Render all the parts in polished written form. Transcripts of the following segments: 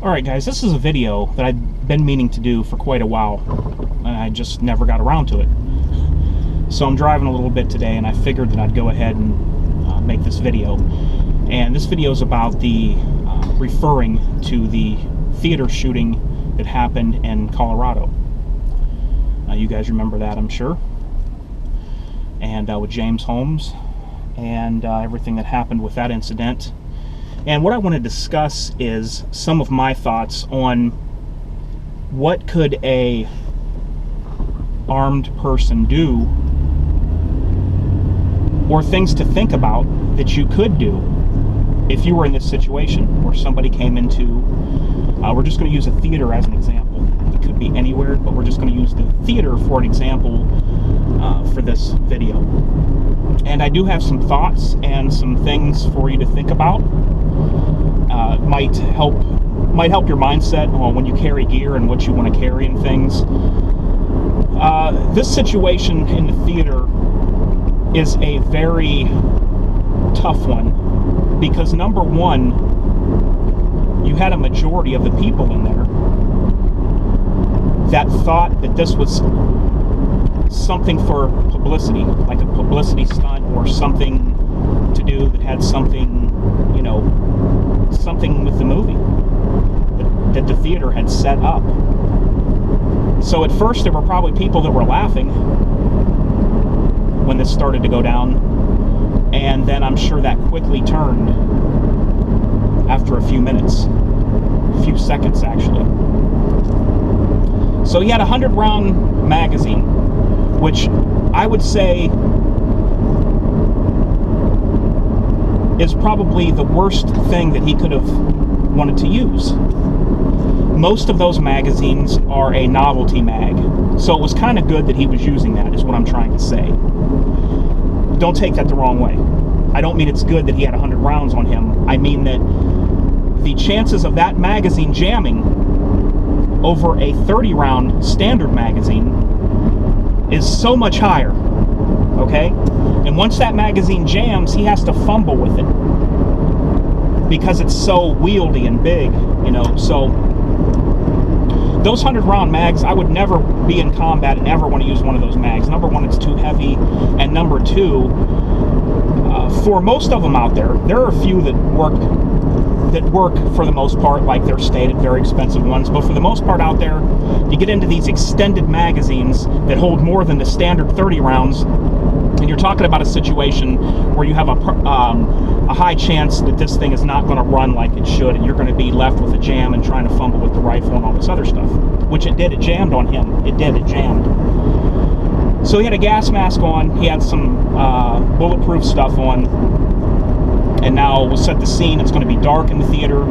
Alright guys, this is a video that I've been meaning to do for quite a while, and I just never got around to it. So I'm driving a little bit today, and I figured that I'd go ahead and make this video. And this video is about the referring to the theater shooting that happened in Colorado. You guys remember that, I'm sure. And with James Holmes and everything that happened with that incident. And what I want to discuss is some of my thoughts on what could a armed person do, or things to think about that you could do if you were in this situation where somebody came into, we're just going to use a theater as an example. It could be anywhere, but we're just going to use the theater for an example for this video. And I do have some thoughts and some things for you to think about. Might help your mindset on when you carry gear and what you want to carry and things. This situation in the theater is a very tough one because, number one, you had a majority of the people in there that thought that this was something for publicity, like a publicity stunt or something to do that had something, something with the movie that the theater had set up. So at first there were probably people that were laughing when this started to go down, and then I'm sure that quickly turned after a few minutes, a few seconds actually. So he had a 100-round magazine, which I would say is probably the worst thing that he could have wanted to use. Most of those magazines are a novelty mag, so it was kind of good that he was using that, is what I'm trying to say. Don't take that the wrong way. I don't mean it's good that he had 100 rounds on him. I mean that the chances of that magazine jamming over a 30-round standard magazine is so much higher, okay? And once that magazine jams, he has to fumble with it because it's so wieldy and big, so those 100-round mags, I would never be in combat and ever want to use one of those mags. Number one, it's too heavy, and number two, for most of them out there are a few that work for the most part, like they're stated, very expensive ones, but for the most part out there, you get into these extended magazines that hold more than the standard 30 rounds, and you're talking about a situation where you have a high chance that this thing is not going to run like it should, and you're going to be left with a jam and trying to fumble with the rifle and all this other stuff, which it did. It jammed on him. It jammed. So he had a gas mask on, he had some bulletproof stuff on, and now we'll set the scene. It's going to be dark in the theater,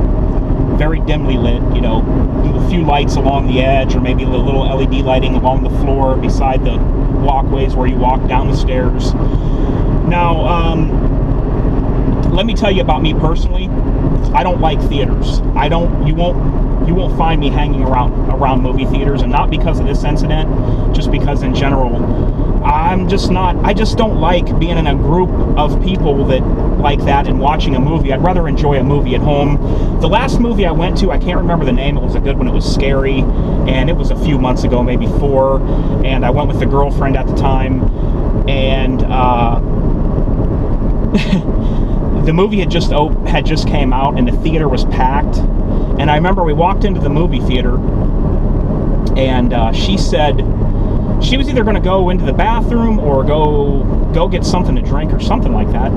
very dimly lit, a few lights along the edge, or maybe a little LED lighting along the floor beside the walkways where you walk down the stairs. Now, let me tell you about me personally. I don't like theaters. You won't find me hanging around movie theaters, and not because of this incident, just because in general, I just don't like being in a group of people that like that and watching a movie. I'd rather enjoy a movie at home. The last movie I went to, I can't remember the name, it was a good one, it was scary, and it was a few months ago, maybe 4, and I went with a girlfriend at the time, and the movie had just came out, and the theater was packed. And I remember we walked into the movie theater, and she said she was either going to go into the bathroom or go get something to drink or something like that.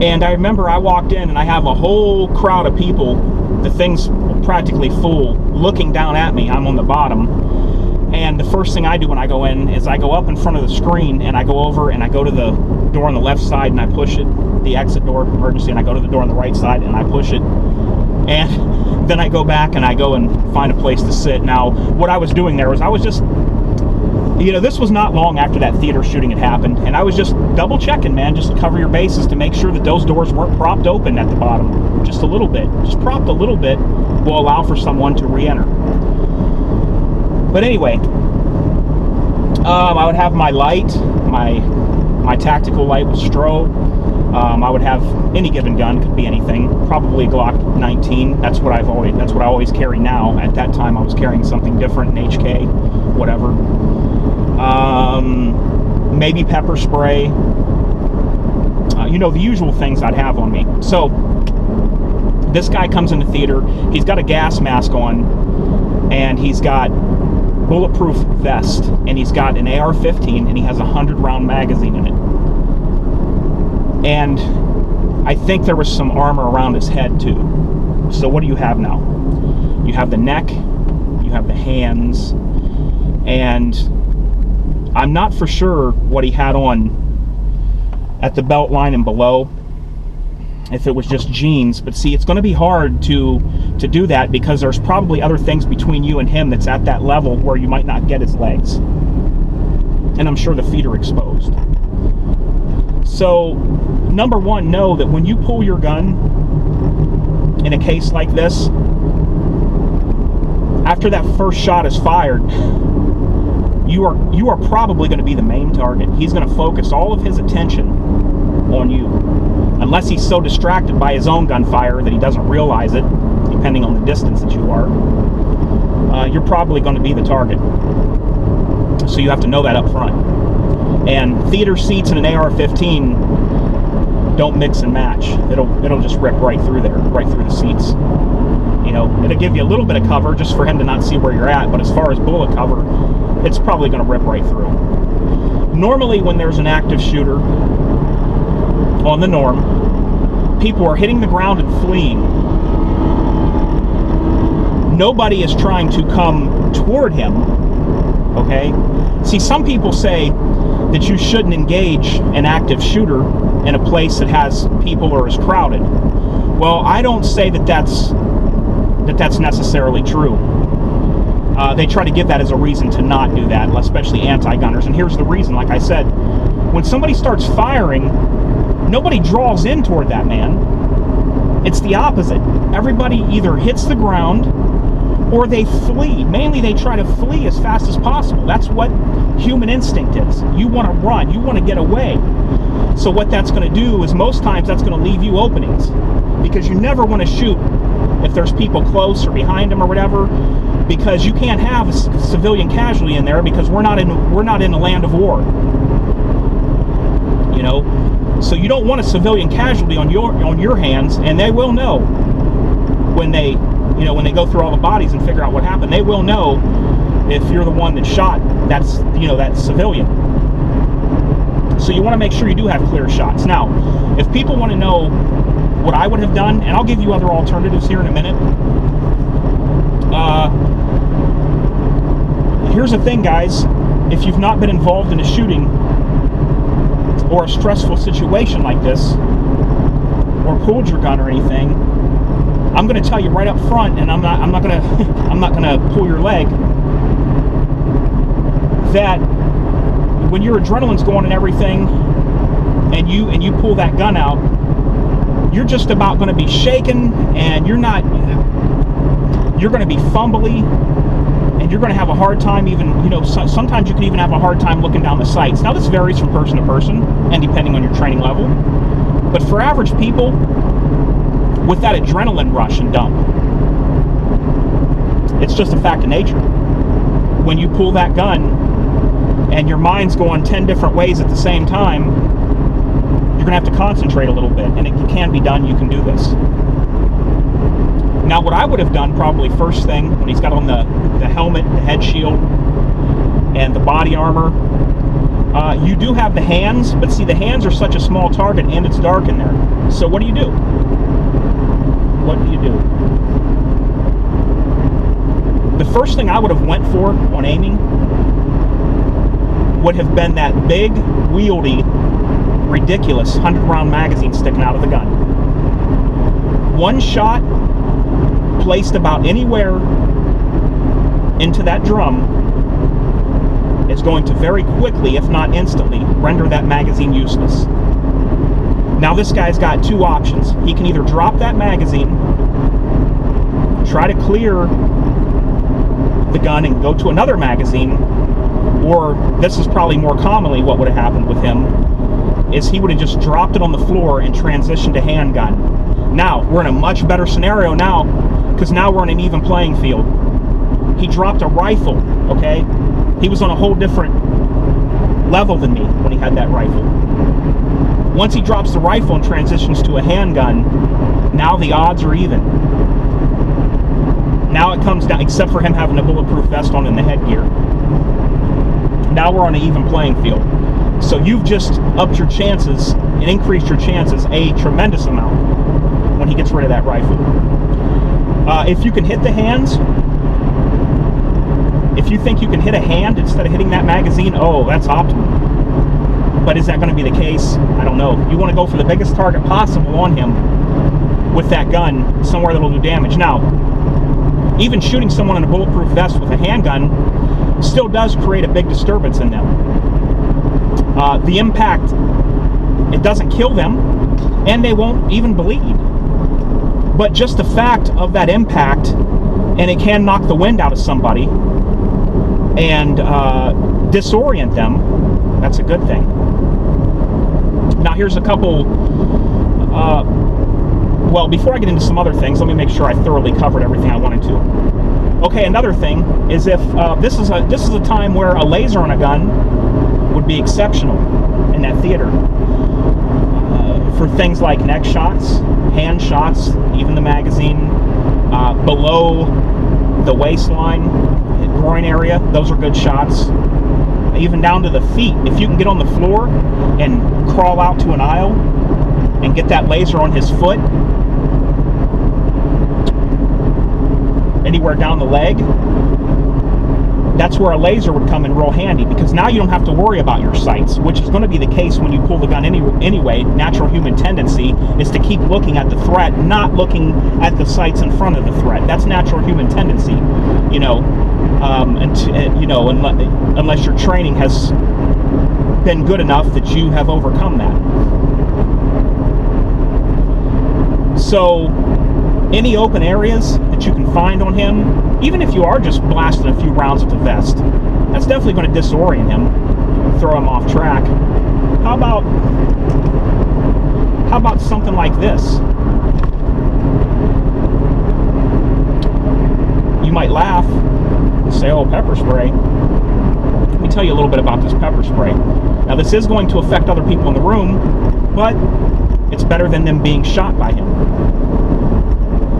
And I remember I walked in, and I have a whole crowd of people, the thing's practically full, looking down at me. I'm on the bottom. And the first thing I do when I go in is I go up in front of the screen, and I go over and I go to the door on the left side and I push it, the exit door, emergency, and I go to the door on the right side and I push it. And then I go back and I go and find a place to sit. Now, what I was doing there was I was just, this was not long after that theater shooting had happened, and I was just double checking, man, just to cover your bases to make sure that those doors weren't propped open at the bottom. Just a little bit. Just propped a little bit will allow for someone to re-enter. But anyway, I would have my light, my tactical light with strobe. I would have any given gun, could be anything, probably a Glock 19. That's what I always carry now. At that time I was carrying something different, an HK, whatever. Maybe pepper spray, you know, the usual things I'd have on me. So this guy comes in the theater, he's got a gas mask on, and he's got bulletproof vest, and he's got an AR-15, and he has a 100-round magazine in it. And I think there was some armor around his head too. So what do you have now? You have the neck, you have the hands, and I'm not for sure what he had on at the belt line and below, if it was just jeans. But see, it's going to be hard to do that, because there's probably other things between you and him that's at that level where you might not get his legs. And I'm sure the feet are exposed. So, number one, know that when you pull your gun in a case like this, after that first shot is fired, you are probably going to be the main target. He's going to focus all of his attention on you, unless he's so distracted by his own gunfire that he doesn't realize it, depending on the distance that you are. You're probably going to be the target. So you have to know that up front. And theater seats and an AR-15 don't mix and match. It'll just rip right through there, right through the seats. You know, it'll give you a little bit of cover just for him to not see where you're at, but as far as bullet cover, it's probably going to rip right through. Normally when there's an active shooter on the norm, people are hitting the ground and fleeing. Nobody is trying to come toward him, okay? See, some people say that you shouldn't engage an active shooter in a place that has people or is crowded. Well, I don't say that that's necessarily true. They try to give that as a reason to not do that, especially anti-gunners. And here's the reason. Like I said, when somebody starts firing, nobody draws in toward that man. It's the opposite. Everybody either hits the ground or they flee. Mainly they try to flee as fast as possible. That's what human instinct is. You want to run. You want to get away. So what that's going to do is most times that's going to leave you openings, because you never want to shoot if there's people close or behind them or whatever, because you can't have a civilian casualty in there, because we're not in a land of war. You know, so you don't want a civilian casualty on your hands, and they will know when they go through all the bodies and figure out what happened. They will know if you're the one that shot that civilian. So you want to make sure you do have clear shots. Now, if people want to know what I would have done, and I'll give you other alternatives here in a minute. Here's the thing, guys. If you've not been involved in a shooting or a stressful situation like this, or pulled your gun or anything, I'm going to tell you right up front, and I'm not going to pull your leg, that when your adrenaline's going and everything, and you pull that gun out, you're just about going to be shaken, and you're going to be fumbly, and you're going to have a hard time even, sometimes you can even have a hard time looking down the sights. Now, this varies from person to person, and depending on your training level, but for average people, with that adrenaline rush and dump, it's just a fact of nature. When you pull that gun, and your mind's going 10 different ways at the same time, you're going to have to concentrate a little bit, and it can be done. You can do this. Now, what I would have done probably first thing, when he's got on the helmet, the head shield, and the body armor, you do have the hands, but see, the hands are such a small target, and it's dark in there. So what do you do? What do you do? The first thing I would have went for on aiming would have been that big, wieldy, ridiculous 100-round magazine sticking out of the gun. One shot placed about anywhere into that drum is going to very quickly, if not instantly, render that magazine useless. Now this guy's got two options. He can either drop that magazine, try to clear the gun and go to another magazine, or this is probably more commonly what would have happened with him. is he would have just dropped it on the floor and transitioned to handgun. Now, we're in a much better scenario now, because now we're in an even playing field. He dropped a rifle, okay? He was on a whole different level than me when he had that rifle. Once he drops the rifle and transitions to a handgun, now the odds are even. Now it comes down, except for him having a bulletproof vest on in the headgear. Now we're on an even playing field. So you've just upped your chances and increased your chances a tremendous amount when he gets rid of that rifle. If you can hit the hands, if you think you can hit a hand instead of hitting that magazine, oh, that's optimal. But is that going to be the case? I don't know. You want to go for the biggest target possible on him with that gun, somewhere that'll do damage. Now, even shooting someone in a bulletproof vest with a handgun still does create a big disturbance in them. The impact, it doesn't kill them, and they won't even bleed. But just the fact of that impact, and it can knock the wind out of somebody and disorient them, that's a good thing. Now here's a couple, well, before I get into some other things, let me make sure I thoroughly covered everything I wanted to. Okay, another thing is if this is a time where a laser on a gun would be exceptional in that theater. For things like neck shots, hand shots, even the magazine, below the waistline, groin area, those are good shots. Even down to the feet. If you can get on the floor and crawl out to an aisle and get that laser on his foot, anywhere down the leg, that's where a laser would come in real handy, because now you don't have to worry about your sights, which is going to be the case when you pull the gun anyway. Natural human tendency is to keep looking at the threat, not looking at the sights in front of the threat. That's natural human tendency, you know, unless your training has been good enough that you have overcome that. So any open areas that you can find on him, even if you are just blasting a few rounds at the vest, that's definitely going to disorient him, throw him off track. How about something like this? You might laugh and say, oh, pepper spray. Let me tell you a little bit about this pepper spray. Now, this is going to affect other people in the room, but it's better than them being shot by him.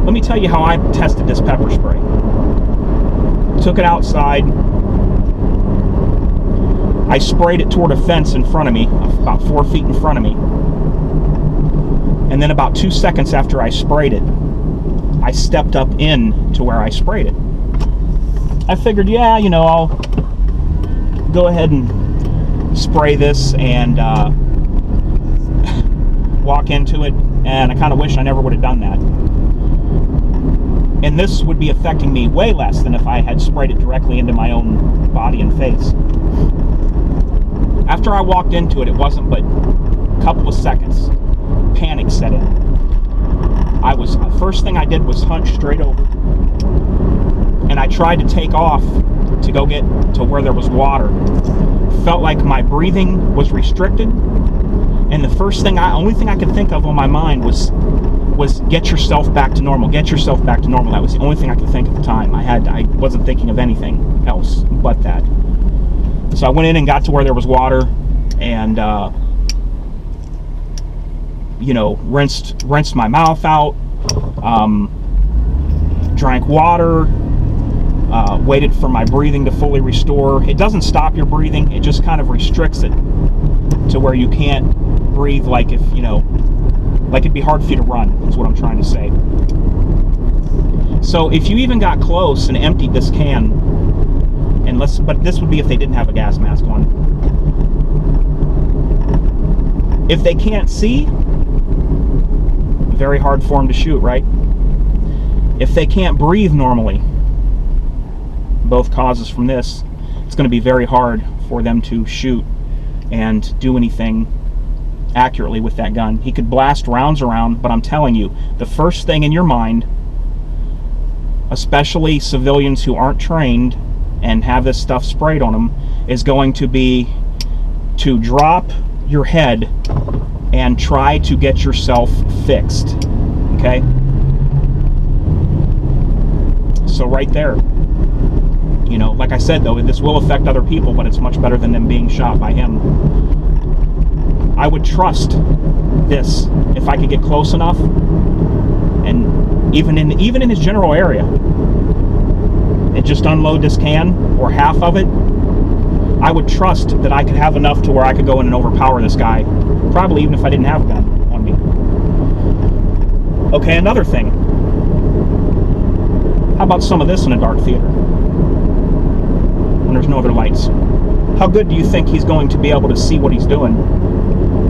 Let me tell you how I tested this pepper spray. Took it outside. I sprayed it toward a fence in front of me, about 4 feet in front of me. And then about 2 seconds after I sprayed it, I stepped up in to where I sprayed it. I figured, yeah, you know, I'll go ahead and spray this and walk into it, and I kind of wish I never would have done that. And this would be affecting me way less than if I had sprayed it directly into my own body and face. After I walked into it, it wasn't but a couple of seconds. Panic set in. First thing I did was hunch straight over. And I tried to take off to go get to where there was water. Felt like my breathing was restricted. And the only thing I could think of on my mind was get yourself back to normal. Get yourself back to normal. That was the only thing I could think at the time. I wasn't thinking of anything else but that. So I went in and got to where there was water, and rinsed my mouth out, drank water, waited for my breathing to fully restore. It doesn't stop your breathing, it just kind of restricts it to where you can't breathe like it'd be hard for you to run, is what I'm trying to say. So if you even got close and emptied this can, but this would be if they didn't have a gas mask on. If they can't see, very hard for them to shoot, right? If they can't breathe normally, both causes from this, it's going to be very hard for them to shoot and do anything accurately with that gun. He could blast rounds around, but I'm telling you, the first thing in your mind, especially civilians who aren't trained and have this stuff sprayed on them, is going to be to drop your head and try to get yourself fixed. Okay? So right there, you know, like I said though, this will affect other people, but it's much better than them being shot by him. I would trust this if I could get close enough, and even in his general area, and just unload this can or half of it. I would trust that I could have enough to where I could go in and overpower this guy, probably even if I didn't have a gun on me. Okay, another thing. How about some of this in a dark theater when there's no other lights? How good do you think he's going to be able to see what he's doing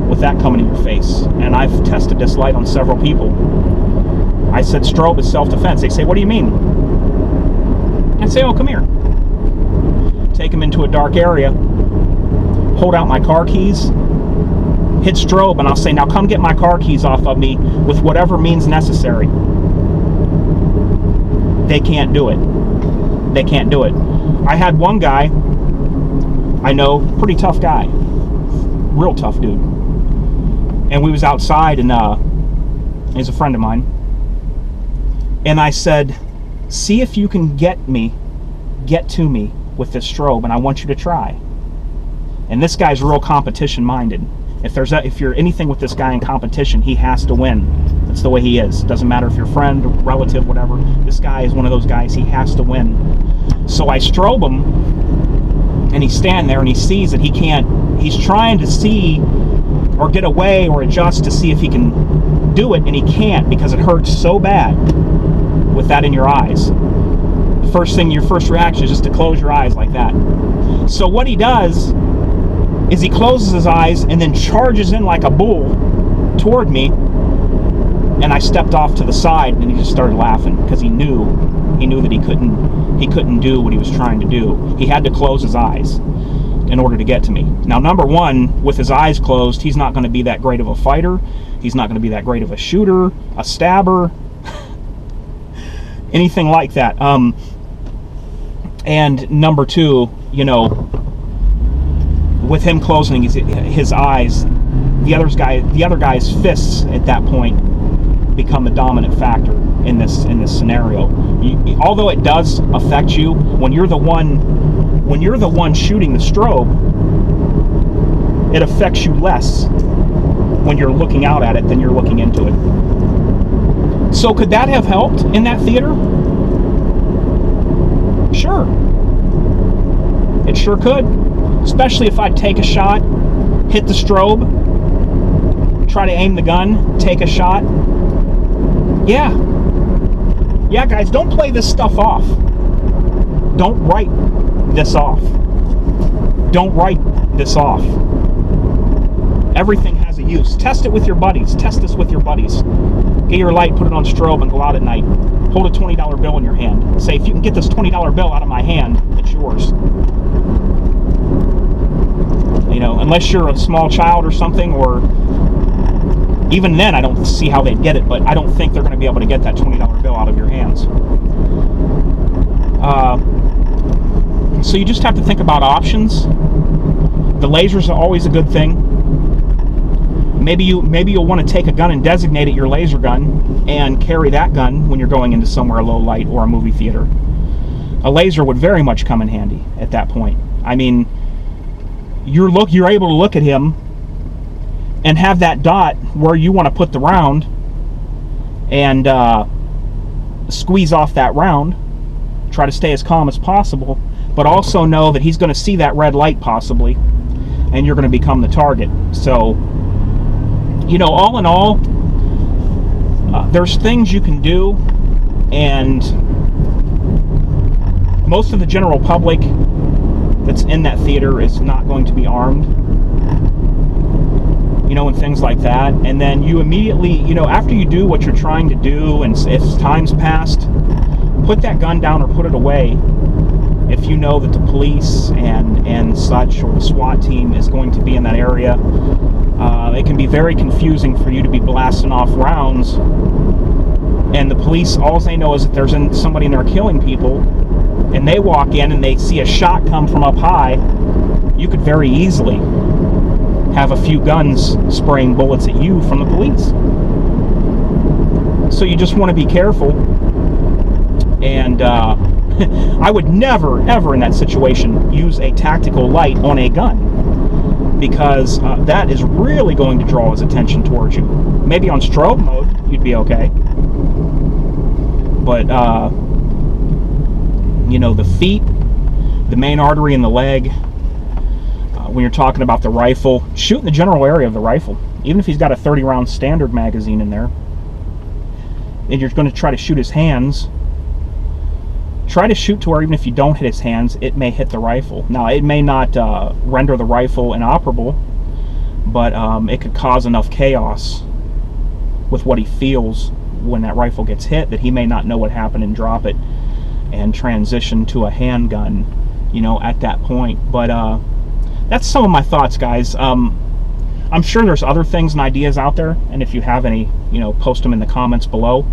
with that coming in your face? And I've tested this light on several people. I said strobe is self-defense. They say, what do you mean? I say, oh, come here. Take him into a dark area, hold out my car keys, hit strobe, and I'll say, now come get my car keys off of me with whatever means necessary. They can't do it. They can't do it. I had one guy I know, pretty tough guy, real tough dude, and we was outside, and he's a friend of mine, and I said, see if you can get to me with this strobe, and I want you to try. And this guy's real competition minded. If you're anything with this guy in competition, he has to win. That's the way he is. Doesn't matter if you're friend, relative, whatever. This guy is one of those guys, he has to win. So I strobe him, and he's standing there, and he sees that he can't, he's trying to see or get away or adjust to see if he can do it, and he can't because it hurts so bad with that in your eyes. Your first reaction is just to close your eyes like that. So what he does is he closes his eyes and then charges in like a bull toward me, and I stepped off to the side, and he just started laughing because he knew that he couldn't do what he was trying to do. He had to close his eyes in order to get to me. Now, number one, with his eyes closed, he's not going to be that great of a fighter. He's not going to be that great of a shooter, a stabber, anything like that. And number two, you know, with him closing his eyes, the other guy's fists at that point become the dominant factor in this scenario. Although it does affect you when you're the one shooting the strobe, it affects you less when you're looking out at it than you're looking into it. So could that have helped in that theater? Sure. It sure could. Especially if I'd take a shot, hit the strobe, try to aim the gun, take a shot. Yeah. Yeah, guys, don't play this stuff off. Don't write this off. Don't write this off. Everything has a use. Test it with your buddies. Test this with your buddies. Get your light, put it on strobe, and go out at night. Hold a $20 bill in your hand. Say, if you can get this $20 bill out of my hand, it's yours. You know, unless you're a small child or something, or even then, I don't see how they'd get it, but I don't think they're going to be able to get that $20 bill out of your hands. So you just have to think about options. The lasers are always a good thing. Maybe you'll want to take a gun and designate it your laser gun and carry that gun when you're going into somewhere low light or a movie theater. A laser would very much come in handy at that point. I mean, you're able to look at him and have that dot where you want to put the round and squeeze off that round. Try to stay as calm as possible, but also know that he's going to see that red light possibly, and you're going to become the target. So, you know, all in all, there's things you can do, and most of the general public that's in that theater is not going to be armed, you know, and things like that. And then you immediately, you know, after you do what you're trying to do, and if time's passed, put that gun down or put it away if you know that the police and such, or the SWAT team is going to be in that area. It can be very confusing for you to be blasting off rounds, and the police, all they know is that there's somebody in there killing people, and they walk in and they see a shot come from up high. You could very easily have a few guns spraying bullets at you from the police. So you just want to be careful. And I would never, ever in that situation use a tactical light on a gun, because that is really going to draw his attention towards you. Maybe on strobe mode, you'd be okay. But, you know, the feet, the main artery in the leg, when you're talking about the rifle, shoot in the general area of the rifle. Even if he's got a 30-round standard magazine in there, and you're going to try to shoot his hands, try to shoot to where even if you don't hit his hands, it may hit the rifle. Now, it may not render the rifle inoperable, but it could cause enough chaos with what he feels when that rifle gets hit that he may not know what happened and drop it and transition to a handgun, you know, at that point. But that's some of my thoughts, guys. I'm sure there's other things and ideas out there, and if you have any, you know, post them in the comments below.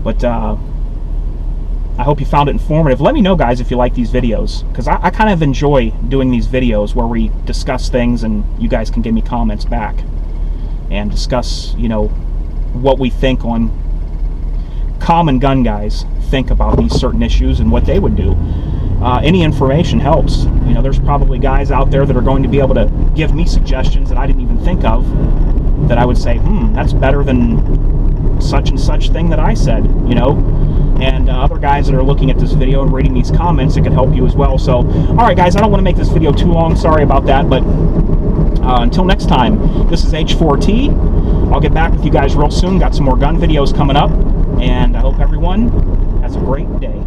But I hope you found it informative. Let me know, guys, if you like these videos, because I kind of enjoy doing these videos where we discuss things and you guys can give me comments back and discuss, you know, what we think on common gun guys think about these certain issues and what they would do. Any information helps. You know, there's probably guys out there that are going to be able to give me suggestions that I didn't even think of, that I would say, that's better than such and such thing that I said, you know. And other guys that are looking at this video and reading these comments, it could help you as well. So, alright guys, I don't want to make this video too long, sorry about that, but until next time, this is H4T. I'll get back with you guys real soon, got some more gun videos coming up, and I hope everyone has a great day.